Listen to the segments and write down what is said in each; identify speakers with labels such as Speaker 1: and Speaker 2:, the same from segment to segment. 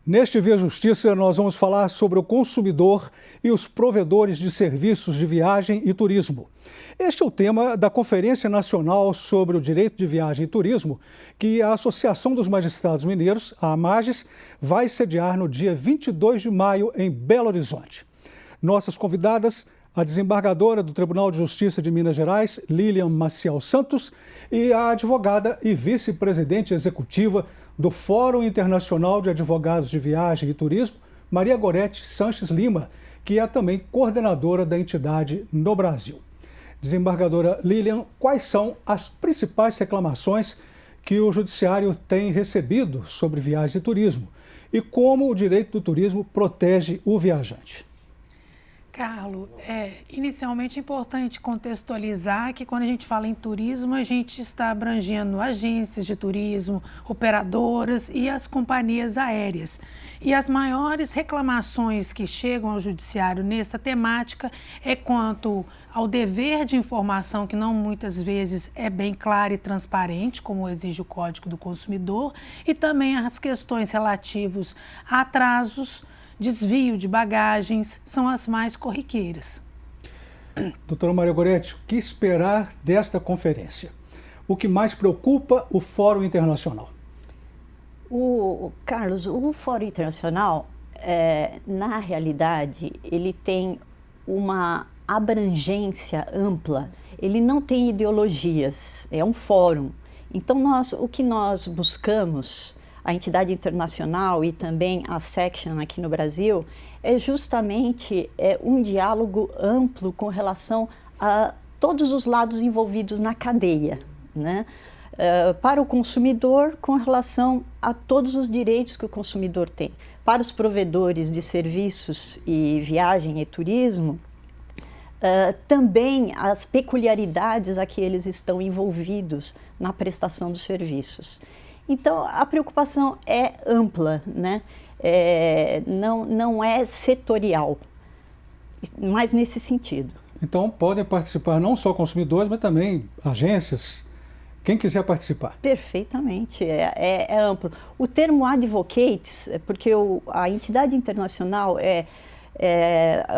Speaker 1: Neste Via Justiça, nós vamos falar sobre o consumidor e os provedores de serviços de viagem e turismo. Este é o tema da Conferência Nacional sobre o Direito de Viagem e Turismo, que a Associação dos Magistrados Mineiros, a AMAGES, vai sediar no dia 22 de maio em Belo Horizonte. Nossas convidadas, a desembargadora do Tribunal de Justiça de Minas Gerais, Lilian Maciel Santos, e a advogada e vice-presidente executiva do Fórum Internacional de Advogados de Viagem e Turismo, Maria Gorete Sanches Lima, que é também coordenadora da entidade no Brasil. Desembargadora Lilian, quais são as principais reclamações que o Judiciário tem recebido sobre viagens e turismo e como o direito do turismo protege o viajante?
Speaker 2: Carlos, inicialmente é importante contextualizar que quando a gente fala em turismo, a gente está abrangendo agências de turismo, operadoras e as companhias aéreas. E as maiores reclamações que chegam ao Judiciário nessa temática é quanto ao dever de informação, que não muitas vezes é bem claro e transparente, como exige o Código do Consumidor, e também as questões relativas a atrasos, desvio de bagagens, são as mais corriqueiras.
Speaker 1: Doutora Maria Gorete, o que esperar desta conferência? O que mais preocupa o Fórum Internacional?
Speaker 3: Carlos, o Fórum Internacional, na realidade, ele tem uma abrangência ampla, ele não tem ideologias, é um fórum. Então, o que nós buscamos, a entidade internacional e também a Section aqui no Brasil, é justamente um diálogo amplo com relação a todos os lados envolvidos na cadeia, né? Para o consumidor, com relação a todos os direitos que o consumidor tem. Para os provedores de serviços e viagem e turismo, também as peculiaridades a que eles estão envolvidos na prestação dos serviços. Então, a preocupação é ampla, né? Não é setorial, mas nesse sentido.
Speaker 1: Então, podem participar não só consumidores, mas também agências, quem quiser participar.
Speaker 3: Perfeitamente, é amplo. O termo advocates, porque a entidade internacional é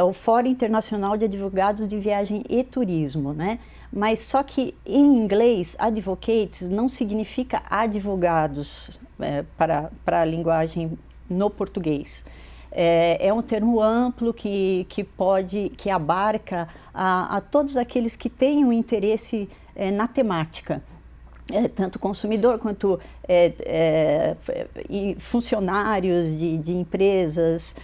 Speaker 3: o Fórum Internacional de Advogados de Viagem e Turismo, né? Mas só que em inglês, advocates não significa advogados para a linguagem no português. É um termo amplo que abarca a todos aqueles que têm um interesse na temática. Tanto consumidor quanto funcionários de empresas,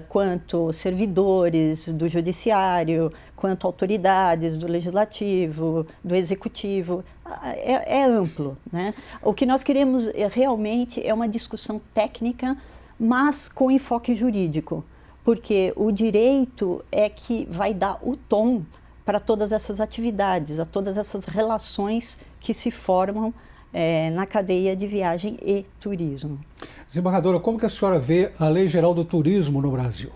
Speaker 3: quanto servidores do judiciário, quanto autoridades do legislativo, do executivo, é amplo, né? O que nós queremos realmente é uma discussão técnica, mas com enfoque jurídico, porque o direito é que vai dar o tom para todas essas atividades, a todas essas relações que se formam na cadeia de viagem e turismo.
Speaker 1: Desembargadora, como que a senhora vê a Lei Geral do Turismo no Brasil?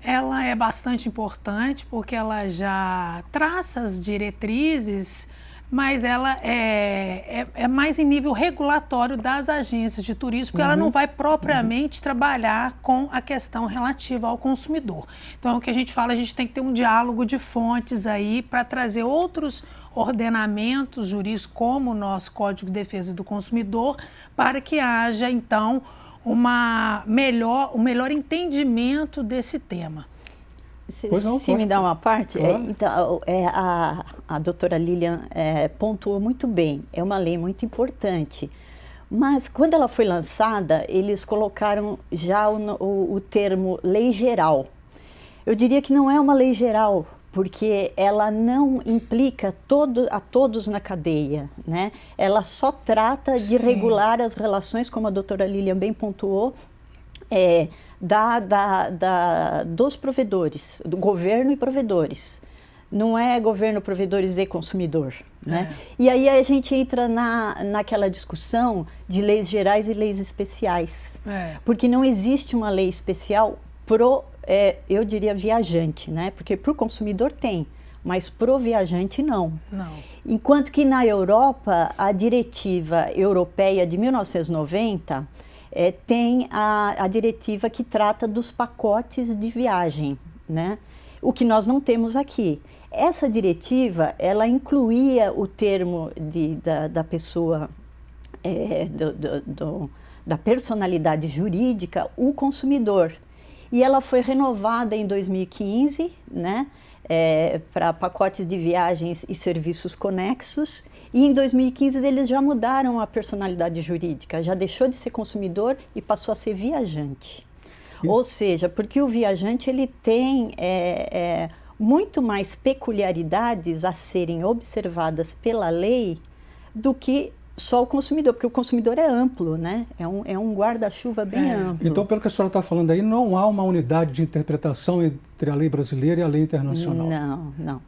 Speaker 2: Ela é bastante importante porque ela já traça as diretrizes, mas ela é mais em nível regulatório das agências de turismo, porque ela não vai propriamente trabalhar com a questão relativa ao consumidor. Então, o que a gente fala, a gente tem que ter um diálogo de fontes aí para trazer outros ordenamentos jurídicos, como o nosso Código de Defesa do Consumidor, para que haja, então, um melhor entendimento desse tema.
Speaker 3: Se me dá uma parte, claro. Então, a doutora Lilian pontuou muito bem, é uma lei muito importante, mas quando ela foi lançada, eles colocaram já o termo lei geral. Eu diria que não é uma lei geral, porque ela não implica a todos na cadeia, né? Ela só trata de regular as relações, como a doutora Lilian bem pontuou, dos provedores, do governo e provedores. Não é governo, provedores e consumidor, né? E aí a gente entra naquela discussão de leis gerais e leis especiais. Porque não existe uma lei especial eu diria viajante, né? Porque para o consumidor tem, mas para o viajante não. Enquanto que na Europa, a diretiva europeia de 1990, tem a diretiva que trata dos pacotes de viagem, né? O que nós não temos aqui. Essa diretiva, ela incluía o termo da pessoa, da personalidade jurídica, o consumidor. E ela foi renovada em 2015, né? Para pacotes de viagens e serviços conexos, e em 2015 eles já mudaram a personalidade jurídica, já deixou de ser consumidor e passou a ser viajante. Ou seja, porque o viajante ele tem muito mais peculiaridades a serem observadas pela lei do que só o consumidor, porque o consumidor é amplo, né? É um guarda-chuva bem amplo.
Speaker 1: Então, pelo que a senhora está falando aí, não há uma unidade de interpretação entre a lei brasileira e a lei internacional.
Speaker 3: Não.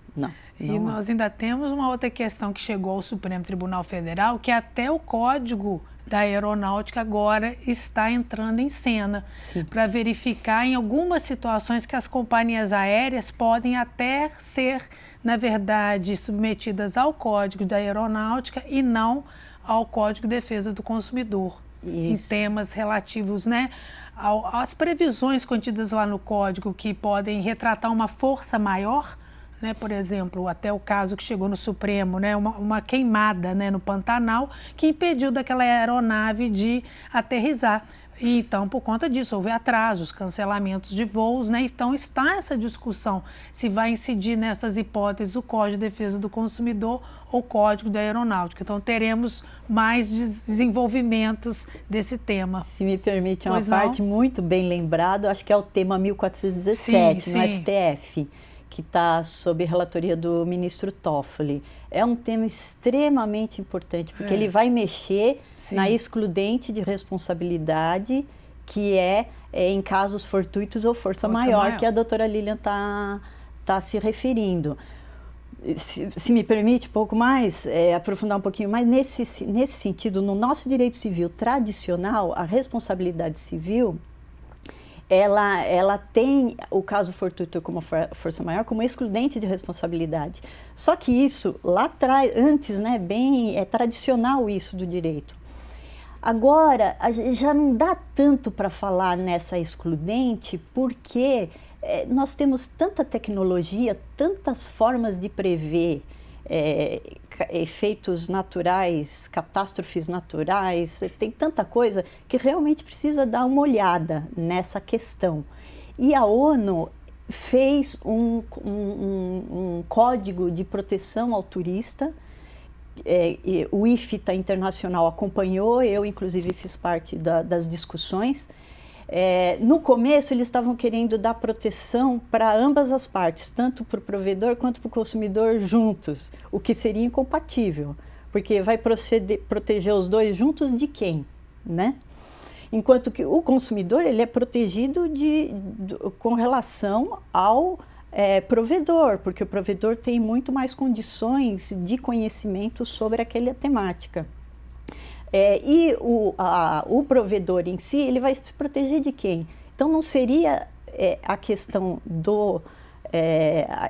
Speaker 2: E nós ainda temos uma outra questão que chegou ao Supremo Tribunal Federal, que até o Código da Aeronáutica agora está entrando em cena para verificar em algumas situações que as companhias aéreas podem até ser, na verdade, submetidas ao Código da Aeronáutica e não ao Código de Defesa do Consumidor, em temas relativos, né, às previsões contidas lá no Código que podem retratar uma força maior, né, por exemplo, até o caso que chegou no Supremo, né, uma queimada, né, no Pantanal, que impediu daquela aeronave de aterrissar. E então, por conta disso, houve atrasos, cancelamentos de voos, né? Então, está essa discussão se vai incidir nessas hipóteses o Código de Defesa do Consumidor ou o Código da Aeronáutica. Então, teremos mais desenvolvimentos desse tema.
Speaker 3: Se me permite, uma parte muito bem lembrada, acho que é o tema 1417, no STF, que está sob relatoria do ministro Toffoli. É um tema extremamente importante, porque ele vai mexer na excludente de responsabilidade, que em casos fortuitos ou força maior, que a doutora Lilian está se referindo. Se me permite um pouco mais, aprofundar um pouquinho mais, nesse sentido, no nosso direito civil tradicional, a responsabilidade civil, ela tem o caso fortuito como força maior como excludente de responsabilidade. Só que isso, lá atrás, antes, né, é tradicional isso do direito. Agora, já não dá tanto para falar nessa excludente, porque nós temos tanta tecnologia, tantas formas de prever efeitos naturais, catástrofes naturais, tem tanta coisa que realmente precisa dar uma olhada nessa questão. E a ONU fez um código de proteção ao turista, o IFTA Internacional acompanhou, eu inclusive fiz parte das discussões. No começo eles estavam querendo dar proteção para ambas as partes, tanto para o provedor quanto para o consumidor juntos, o que seria incompatível, porque vai proteger os dois juntos de quem, né? Enquanto que o consumidor ele é protegido com relação ao provedor, porque o provedor tem muito mais condições de conhecimento sobre aquela temática. E o provedor em si, ele vai se proteger de quem? Então, não seria a questão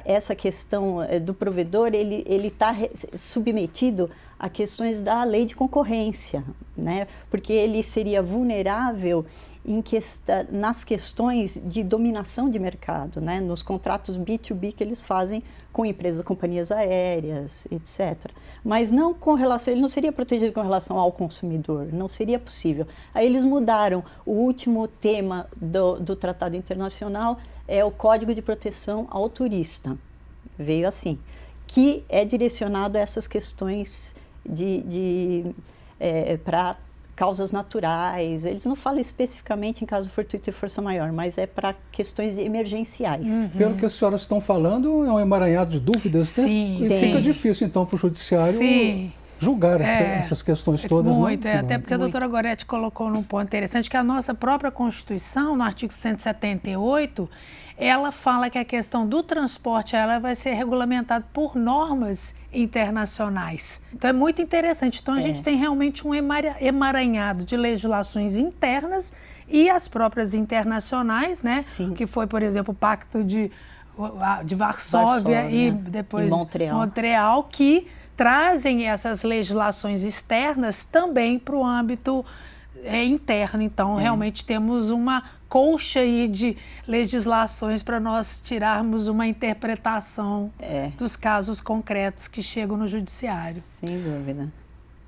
Speaker 3: essa questão do provedor, ele está submetido a questões da lei de concorrência, né? Porque ele seria vulnerável nas questões de dominação de mercado, né? Nos contratos B2B que eles fazem com empresas, companhias aéreas, etc. Mas não com relação, ele não seria protegido com relação ao consumidor, não seria possível. Aí eles mudaram. O último tema do Tratado Internacional é o Código de Proteção ao Turista. Veio assim, que é direcionado a essas questões para causas naturais. Eles não falam especificamente em caso fortuito e força maior, mas é para questões emergenciais.
Speaker 1: Pelo que as senhoras estão falando, é um emaranhado de dúvidas, né? E fica difícil, então, para o judiciário julgar essas questões todas.
Speaker 2: Muito,
Speaker 1: né?
Speaker 2: até porque a doutora Goretti colocou num ponto interessante que a nossa própria Constituição, no artigo 178, ela fala que a questão do transporte vai ser regulamentada por normas internacionais. Então é muito interessante. Então a gente tem realmente um emaranhado de legislações internas e as próprias internacionais, né? Sim. Que foi, por exemplo, o Pacto de Varsóvia e depois Montreal, que trazem essas legislações externas também para o âmbito é interno, então realmente temos uma colcha aí de legislações para nós tirarmos uma interpretação dos casos concretos que chegam no judiciário.
Speaker 3: Sem dúvida.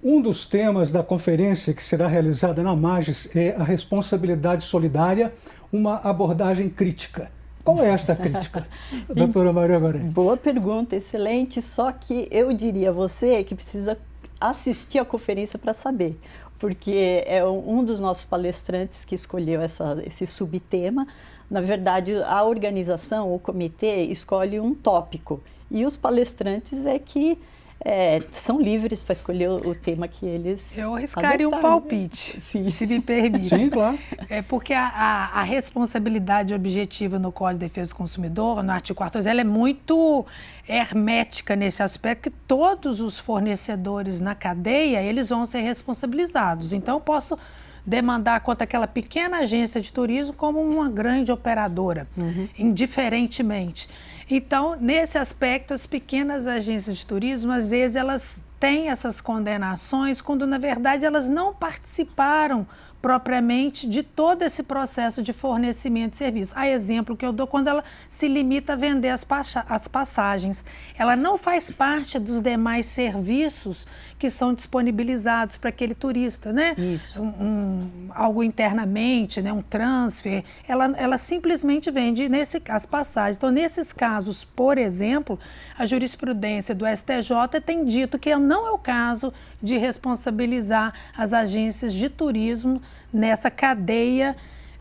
Speaker 1: Um dos temas da conferência que será realizada na Magis é a responsabilidade solidária, uma abordagem crítica. Qual é esta crítica, doutora Maria Gorete?
Speaker 3: Boa pergunta, excelente, só que eu diria a você que precisa assistir a conferência para saber, porque é um dos nossos palestrantes que escolheu esse subtema. Na verdade, a organização, o comitê, escolhe um tópico e os palestrantes é que são livres para escolher o tema que eles
Speaker 2: Eu arriscaria um palpite, se me permite.
Speaker 1: Sim, claro.
Speaker 2: É porque a responsabilidade objetiva no Código de Defesa do Consumidor, no artigo 14, ela é muito hermética nesse aspecto, que todos os fornecedores na cadeia, eles vão ser responsabilizados. Então, eu posso demandar contra aquela pequena agência de turismo como uma grande operadora, indiferentemente. Então, nesse aspecto, as pequenas agências de turismo, às vezes, elas têm essas condenações quando, na verdade, elas não participaram propriamente de todo esse processo de fornecimento de serviço. A exemplo que eu dou, quando ela se limita a vender as passagens, ela não faz parte dos demais serviços que são disponibilizados para aquele turista, né?
Speaker 3: Isso.
Speaker 2: Algo internamente, né? Um transfer, ela simplesmente vende as passagens. Então, nesses casos, por exemplo, a jurisprudência do STJ tem dito que não é o caso de responsabilizar as agências de turismo nessa cadeia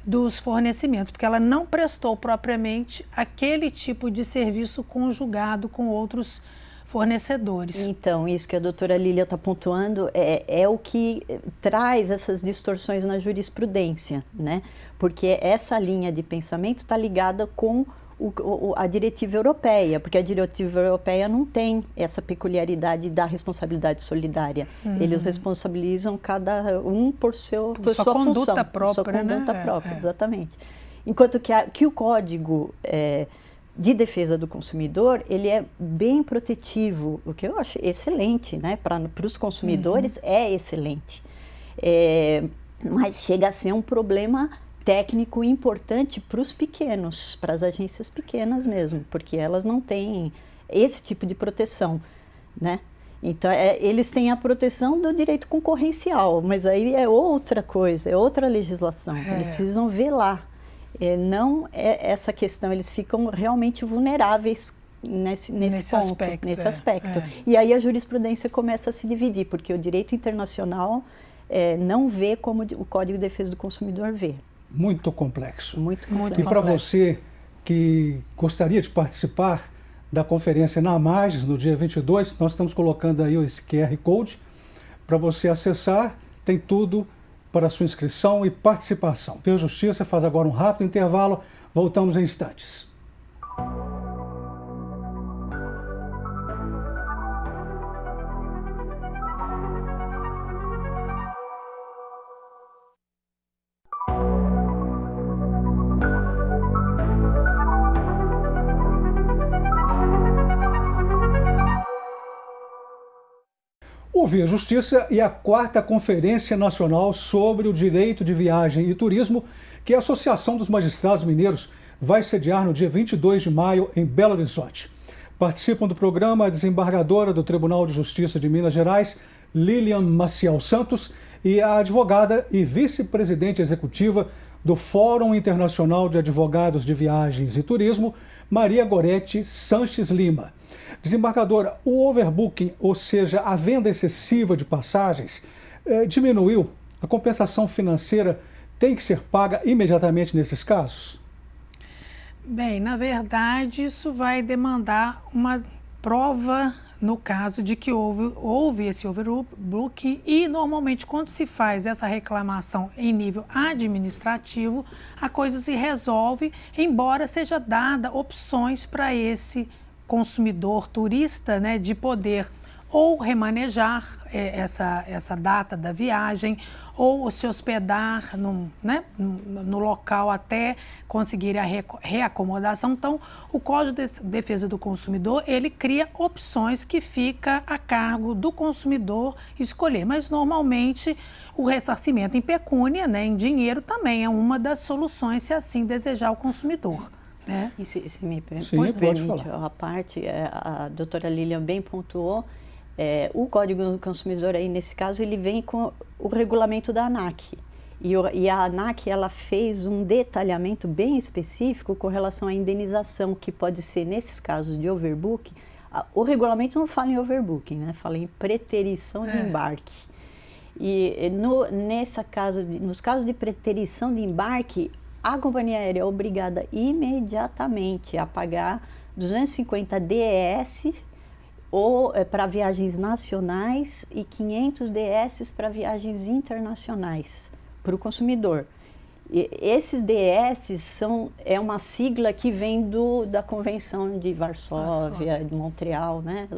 Speaker 2: dos fornecimentos, porque ela não prestou propriamente aquele tipo de serviço conjugado com outros fornecedores.
Speaker 3: Então, isso que a doutora Lília está pontuando é o que traz essas distorções na jurisprudência, né? Porque essa linha de pensamento está ligada com a diretiva europeia, porque a diretiva europeia não tem essa peculiaridade da responsabilidade solidária. Eles responsabilizam cada um por sua
Speaker 2: conduta
Speaker 3: função,
Speaker 2: própria,
Speaker 3: sua conduta
Speaker 2: né?
Speaker 3: própria, exatamente. Enquanto que o Código de Defesa do Consumidor, ele é bem protetivo, o que eu acho excelente, né? Para os consumidores é excelente. Mas chega a ser um problema técnico importante para os pequenos, para as agências pequenas mesmo, porque elas não têm esse tipo de proteção, né? Então, eles têm a proteção do direito concorrencial, mas aí é outra coisa, é outra legislação. Eles precisam velar. Não é essa questão, eles ficam realmente vulneráveis nesse ponto, nesse aspecto. E aí a jurisprudência começa a se dividir, porque o direito internacional não vê como o Código de Defesa do Consumidor vê.
Speaker 1: Muito complexo.
Speaker 3: Muito complexo.
Speaker 1: E para você que gostaria de participar da conferência na Magis, no dia 22, nós estamos colocando aí esse QR Code para você acessar, tem tudo para a sua inscrição e participação. Vê Justiça faz agora um rápido intervalo, voltamos em instantes. O Via Justiça e a 4ª Conferência Nacional sobre o Direito de Viagem e Turismo, que a Associação dos Magistrados Mineiros vai sediar no dia 22 de maio em Belo Horizonte. Participam do programa a desembargadora do Tribunal de Justiça de Minas Gerais, Lilian Maciel Santos, e a advogada e vice-presidente executiva do Fórum Internacional de Advogados de Viagens e Turismo, Maria Gorete Sanches Lima. Desembargadora, o overbooking, ou seja, a venda excessiva de passagens, diminuiu? A compensação financeira tem que ser paga imediatamente nesses casos?
Speaker 2: Bem, na verdade, isso vai demandar uma prova no caso de que houve esse overbooking e, normalmente, quando se faz essa reclamação em nível administrativo, a coisa se resolve, embora seja dada opções para esse consumidor turista, né, de poder ou remanejar essa data da viagem, ou se hospedar no local até conseguir a reacomodação. Então, o Código de Defesa do Consumidor, ele cria opções que fica a cargo do consumidor escolher, mas normalmente o ressarcimento em pecúnia, em dinheiro, também é uma das soluções, se assim desejar o consumidor.
Speaker 3: E se me permite,
Speaker 1: falar.
Speaker 3: A parte, a doutora Lilian bem pontuou, o Código do Consumidor, aí, nesse caso, ele vem com o regulamento da ANAC. E a ANAC, ela fez um detalhamento bem específico com relação à indenização, que pode ser, nesses casos de overbooking. O regulamento não fala em overbooking, né? Fala em preterição de embarque. E nos casos de preterição de embarque, a companhia aérea é obrigada imediatamente a pagar 250 DES ou para viagens nacionais e 500 DES para viagens internacionais para o consumidor. E esses DES é uma sigla que vem da Convenção de Varsóvia, de Montreal, né,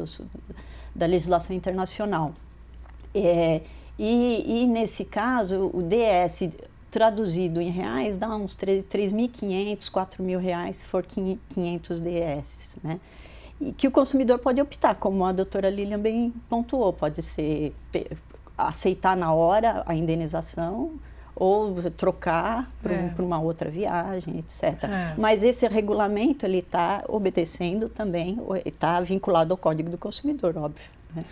Speaker 3: da legislação internacional. E nesse caso, o DES traduzido em reais dá uns 3.500, 4.000 reais, se for 500 DES, né? E que o consumidor pode optar, como a doutora Lilian bem pontuou, pode ser aceitar na hora a indenização ou trocar para uma outra viagem, etc. Mas esse regulamento, ele está obedecendo também, está vinculado ao Código do Consumidor, óbvio. Né?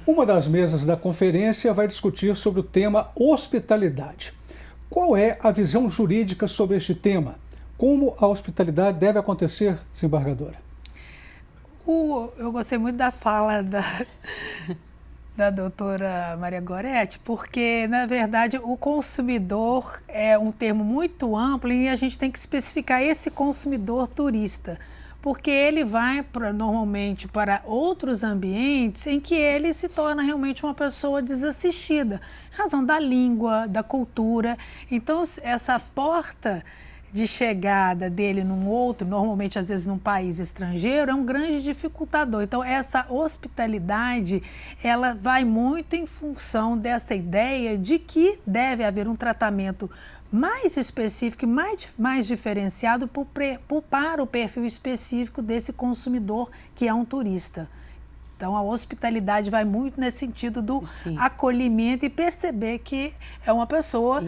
Speaker 1: Uma das mesas da conferência vai discutir sobre o tema hospitalidade. Qual é a visão jurídica sobre este tema? Como a hospitalidade deve acontecer, desembargadora?
Speaker 2: Eu gostei muito da fala da doutora Maria Goretti, porque, na verdade, o consumidor é um termo muito amplo e a gente tem que especificar esse consumidor turista, porque ele vai normalmente para outros ambientes em que ele se torna realmente uma pessoa desassistida, em razão da língua, da cultura. Então, essa porta de chegada dele num outro, normalmente às vezes num país estrangeiro, é um grande dificultador. Então, essa hospitalidade, ela vai muito em função dessa ideia de que deve haver um tratamento mais específico e mais diferenciado para o perfil específico desse consumidor que é um turista. Então, a hospitalidade vai muito nesse sentido do acolhimento e perceber que é uma pessoa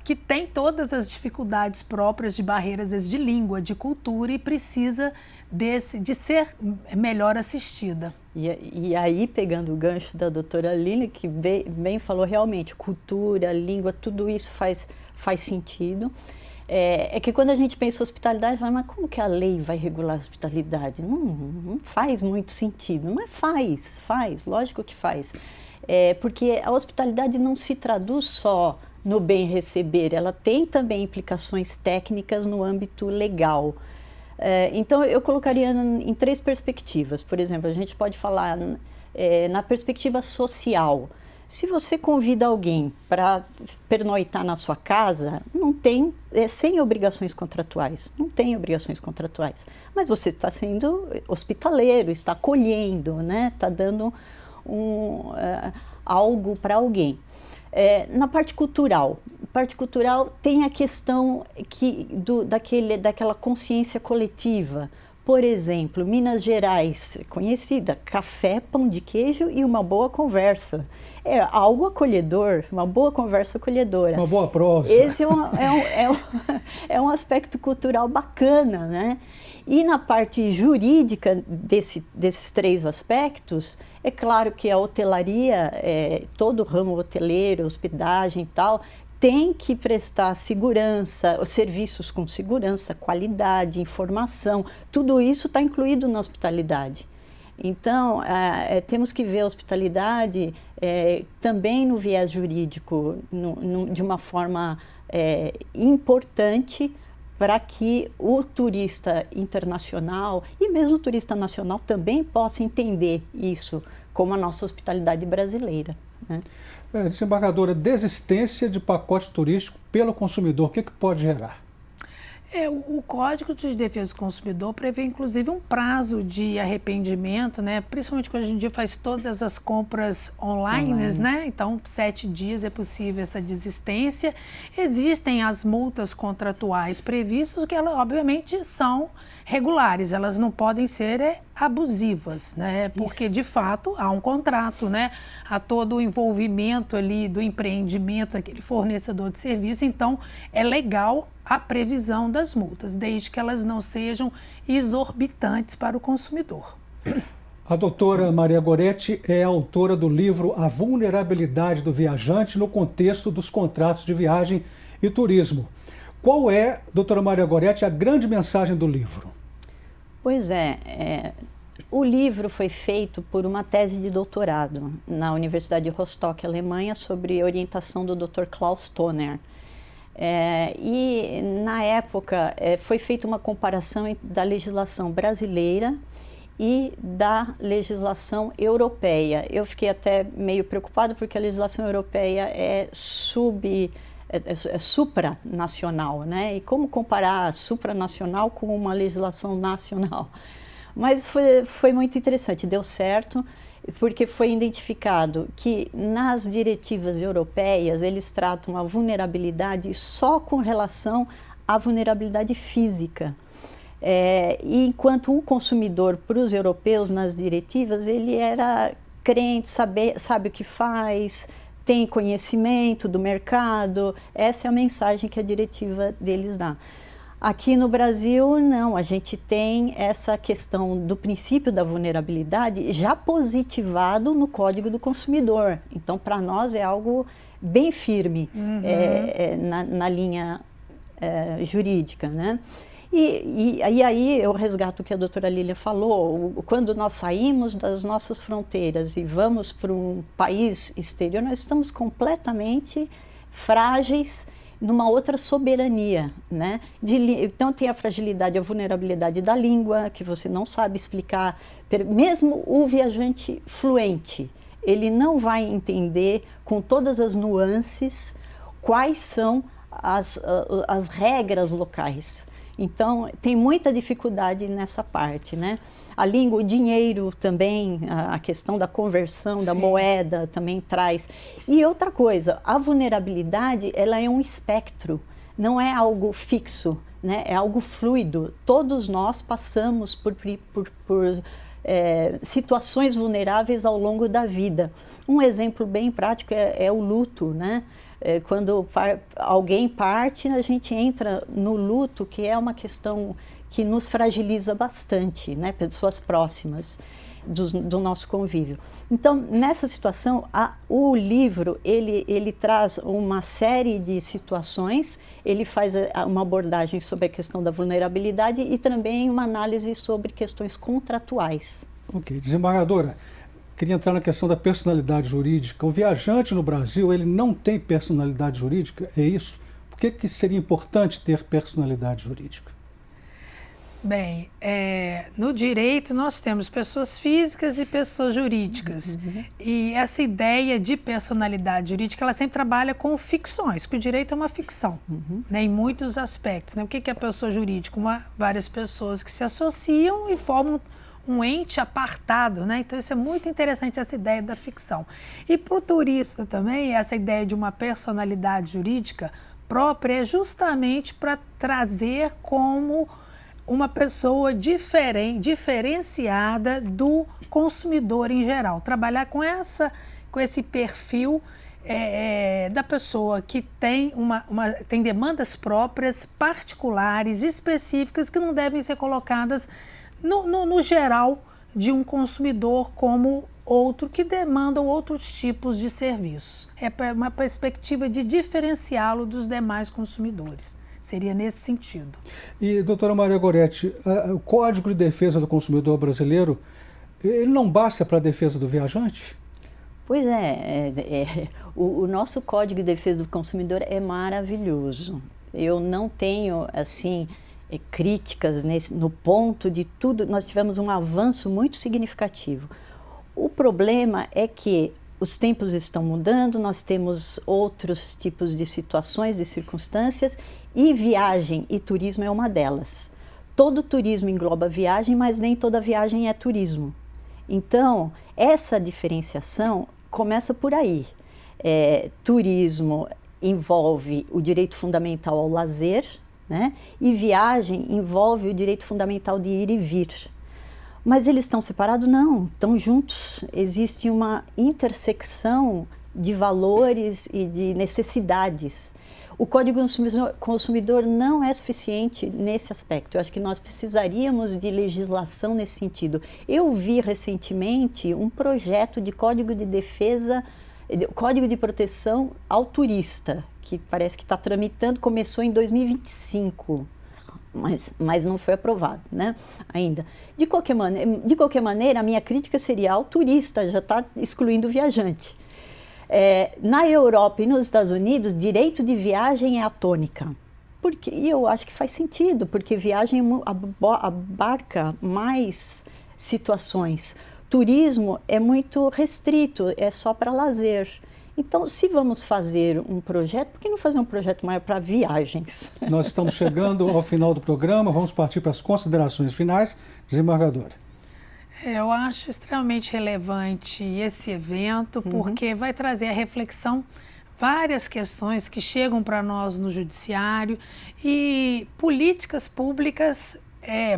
Speaker 2: que tem todas as dificuldades próprias de barreiras, às vezes de língua, de cultura, e precisa de ser melhor assistida.
Speaker 3: E aí, pegando o gancho da doutora Lilian, que bem falou, realmente, cultura, língua, tudo isso faz sentido. É que quando a gente pensa em hospitalidade, fala, mas como que a lei vai regular a hospitalidade? Não faz muito sentido. Mas faz, lógico que faz. Porque a hospitalidade não se traduz só no bem receber, ela tem também implicações técnicas no âmbito legal. Então, eu colocaria em 3 perspectivas. Por exemplo, a gente pode falar na perspectiva social. Se você convida alguém para pernoitar na sua casa, sem obrigações contratuais, não tem obrigações contratuais. Mas você está sendo hospitaleiro, está acolhendo, né? Está dando algo para alguém. Na parte cultural tem a questão daquela consciência coletiva. Por exemplo, Minas Gerais, conhecida, café, pão de queijo e uma boa conversa. É algo acolhedor, uma boa conversa acolhedora.
Speaker 1: Uma boa prosa.
Speaker 3: Esse é um aspecto cultural bacana, né? E na parte jurídica desses 3 aspectos, é claro que a hotelaria, todo o ramo hoteleiro, hospedagem e tal, tem que prestar segurança, serviços com segurança, qualidade, informação, tudo isso está incluído na hospitalidade. Então, temos que ver a hospitalidade também no viés jurídico, de uma forma importante, para que o turista internacional e mesmo o turista nacional também possa entender isso como a nossa hospitalidade brasileira. Né?
Speaker 1: Desembargadora, desistência de pacote turístico pelo consumidor, o que pode gerar?
Speaker 2: O Código de Defesa do Consumidor prevê, inclusive, um prazo de arrependimento, né? Principalmente quando hoje em dia faz todas as compras online, né? Então, 7 dias é possível essa desistência. Existem as multas contratuais previstas, que elas, obviamente, são regulares, elas não podem ser abusivas, né? Porque, de fato, há um contrato, né? Há todo o envolvimento ali do empreendimento, aquele fornecedor de serviço, então é legal a previsão das multas, desde que elas não sejam exorbitantes para o consumidor.
Speaker 1: A doutora Maria Goretti é autora do livro A Vulnerabilidade do Viajante no Contexto dos Contratos de Viagem e Turismo. Qual é, doutora Maria Goretti, a grande mensagem do livro?
Speaker 3: Pois o livro foi feito por uma tese de doutorado na Universidade de Rostock, Alemanha, sobre orientação do Dr. Klaus Toner. E, na época, foi feita uma comparação da legislação brasileira e da legislação europeia. Eu fiquei até meio preocupado porque a legislação europeia é supranacional, né? E como comparar supranacional com uma legislação nacional? Mas foi muito interessante, deu certo, porque foi identificado que nas diretivas europeias eles tratam a vulnerabilidade só com relação à vulnerabilidade física. E enquanto o consumidor, para os europeus, nas diretivas, ele era crente, sabe o que faz, tem conhecimento do mercado. Essa é a mensagem que a diretiva deles dá. Aqui no Brasil, não, a gente tem essa questão do princípio da vulnerabilidade já positivado no Código do Consumidor. Então, para nós é algo bem firme na linha jurídica, né? E aí eu resgato o que a doutora Lília falou, quando nós saímos das nossas fronteiras e vamos para um país exterior, nós estamos completamente frágeis numa outra soberania, né? Então tem a fragilidade, a vulnerabilidade da língua, que você não sabe explicar, mesmo o viajante fluente, ele não vai entender com todas as nuances quais são as regras locais. Então, tem muita dificuldade nessa parte, né? A língua, o dinheiro também, a questão da conversão, da moeda também traz. E outra coisa, a vulnerabilidade, ela é um espectro, não é algo fixo, né? É algo fluido. Todos nós passamos por situações vulneráveis ao longo da vida. Um exemplo bem prático é o luto, né? Quando alguém parte, a gente entra no luto, que é uma questão que nos fragiliza bastante, né? Pessoas próximas do nosso convívio. Então, nessa situação, o livro, ele traz uma série de situações, ele faz uma abordagem sobre a questão da vulnerabilidade e também uma análise sobre questões contratuais.
Speaker 1: Ok, desembargadora, queria entrar na questão da personalidade jurídica. O viajante no Brasil, ele não tem personalidade jurídica, é isso? Por que seria importante ter personalidade jurídica?
Speaker 2: Bem, no direito nós temos pessoas físicas e pessoas jurídicas. E essa ideia de personalidade jurídica, ela sempre trabalha com ficções, porque o direito é uma ficção, né, em muitos aspectos. Né? O que é pessoa jurídica? Várias pessoas que se associam e formam um ente apartado, né? Então isso é muito interessante, essa ideia da ficção. E para o turista também, essa ideia de uma personalidade jurídica própria é justamente para trazer como uma pessoa diferenciada do consumidor em geral. Trabalhar com esse perfil da pessoa que tem tem demandas próprias, particulares, específicas, que não devem ser colocadas no geral de um consumidor como outro que demandam outros tipos de serviços. É uma perspectiva de diferenciá-lo dos demais consumidores. Seria nesse sentido. E, doutora Maria Goretti, o Código de Defesa do Consumidor brasileiro, ele não basta para a defesa do viajante?
Speaker 3: Pois o nosso Código de Defesa do Consumidor é maravilhoso. Eu não tenho, assim, críticas no ponto de tudo. Nós tivemos um avanço muito significativo. O problema é que os tempos estão mudando, nós temos outros tipos de situações, de circunstâncias, e viagem e turismo é uma delas. Todo turismo engloba viagem, mas nem toda viagem é turismo. Então, essa diferenciação começa por aí. Turismo envolve o direito fundamental ao lazer, né? E viagem envolve o direito fundamental de ir e vir. Mas eles estão separados? Não, estão juntos. Existe uma intersecção de valores e de necessidades. O Código Consumidor não é suficiente nesse aspecto. Eu acho que nós precisaríamos de legislação nesse sentido. Eu vi recentemente um projeto de Código de Defesa, Código de Proteção ao Turista, que parece que está tramitando, começou em 2025. Mas não foi aprovado, né, ainda. De qualquer maneira, a minha crítica seria ao turista, já está excluindo o viajante. Na Europa e nos Estados Unidos, direito de viagem é a tônica. E eu acho que faz sentido, porque viagem abarca mais situações. Turismo é muito restrito, é só para lazer. Então, se vamos fazer um projeto, por que não fazer um projeto maior para viagens?
Speaker 1: Nós estamos chegando ao final do programa, vamos partir para as considerações finais. Desembargadora.
Speaker 2: Eu acho extremamente relevante esse evento, porque vai trazer a reflexão várias questões que chegam para nós no judiciário e políticas públicas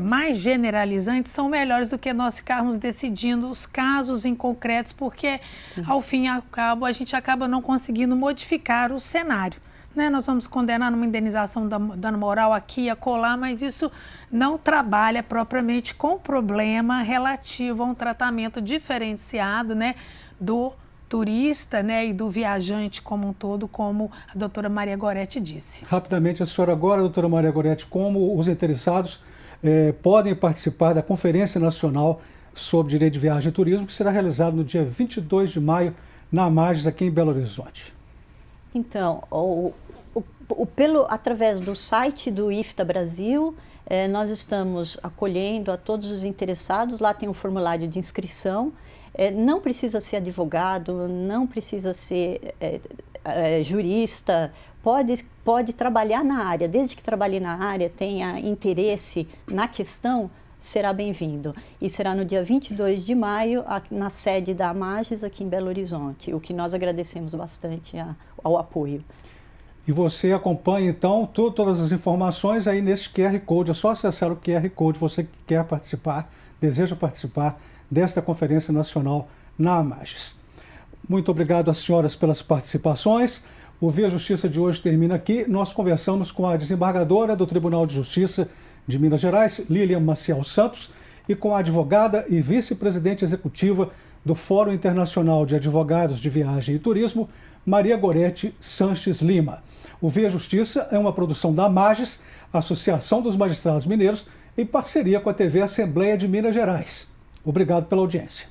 Speaker 2: mais generalizantes são melhores do que nós ficarmos decidindo os casos em concretos, porque ao fim e ao cabo a gente acaba não conseguindo modificar o cenário. Né? Nós vamos condenar numa indenização dano moral aqui e acolá, mas isso não trabalha propriamente com o problema relativo a um tratamento diferenciado, né, do turista, né, e do viajante como um todo, como a doutora Maria Goretti disse.
Speaker 1: Rapidamente, a senhora agora, doutora Maria Goretti, como os interessados podem participar da Conferência Nacional sobre Direito de Viagem e Turismo, que será realizada no dia 22 de maio, na AMAGES, aqui em Belo Horizonte.
Speaker 3: Então, através do site do IFTA Brasil, nós estamos acolhendo a todos os interessados. Lá tem um formulário de inscrição. Não precisa ser advogado, não precisa ser jurista, pode trabalhar na área. Desde que trabalhe na área, tenha interesse na questão, será bem-vindo. E será no dia 22 de maio, na sede da AMAGES, aqui em Belo Horizonte, o que nós agradecemos bastante ao apoio.
Speaker 1: E você acompanha, então, todas as informações aí nesse QR Code. É só acessar o QR Code, você que quer participar, deseja participar desta Conferência Nacional na AMAGES. Muito obrigado às senhoras pelas participações. O Via Justiça de hoje termina aqui. Nós conversamos com a desembargadora do Tribunal de Justiça de Minas Gerais, Lilian Maciel Santos, e com a advogada e vice-presidente executiva do Fórum Internacional de Advogados de Viagem e Turismo, Maria Goretti Sanches Lima. O Via Justiça é uma produção da AMAGES, Associação dos Magistrados Mineiros, em parceria com a TV Assembleia de Minas Gerais. Obrigado pela audiência.